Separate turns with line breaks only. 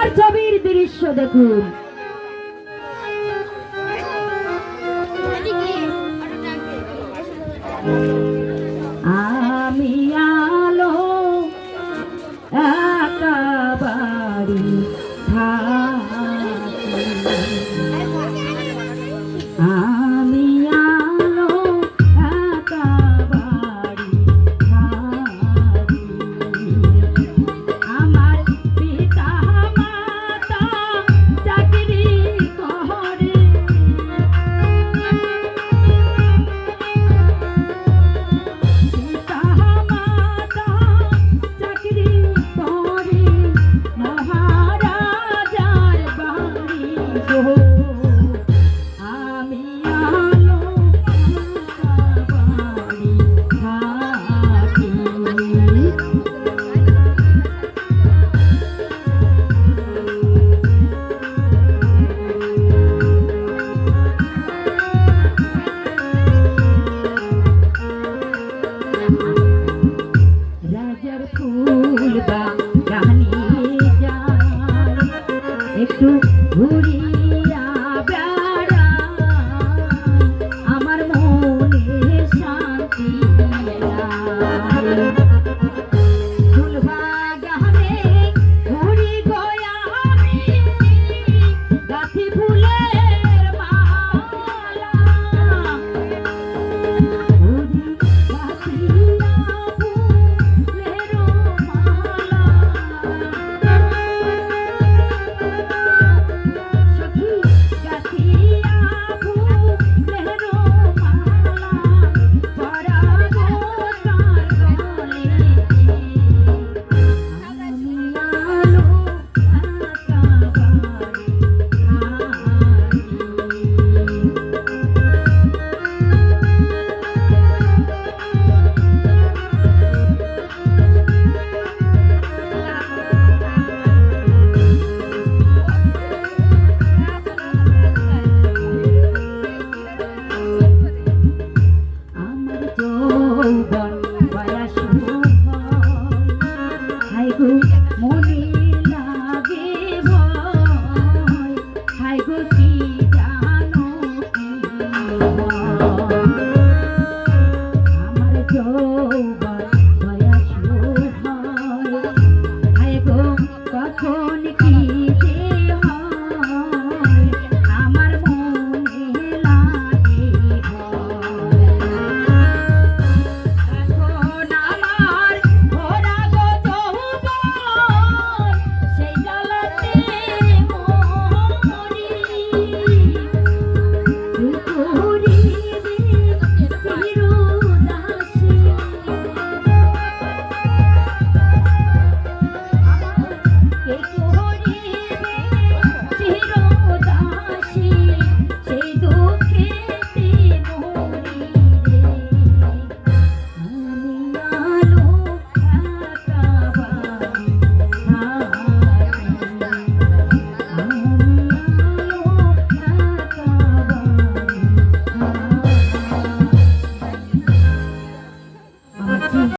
এবার ছবির দৃশ্য দেখুন। আমি আলো একা বাড়ি আমি আলো একা বাড়ি আমার পিতা মাতা চাকরি করে পিতা মাতা চাকরি করে মহারাজার বাড়ি গো আমি আলো বাড়ি থাকি রাজার ফুল বাগানে যায় একটু ঘুরিয়া বেড়াই আমার মনে শান্তি লাগে। ফুল বাগানে ঘুরি গয়া আমি গাছি ফুলের মালা ঘুরি গাছিয়া ফুলের মালা সখী গাছিয়া ফুলের মালা পরাবো তার গলে আমি আলো একা বাড়ি আমার যৌবন বয়স হাই গো মনে লাগে ভয় হাই গো কি জানো কি আমার যৌবন বয়স হাই গো কখন কি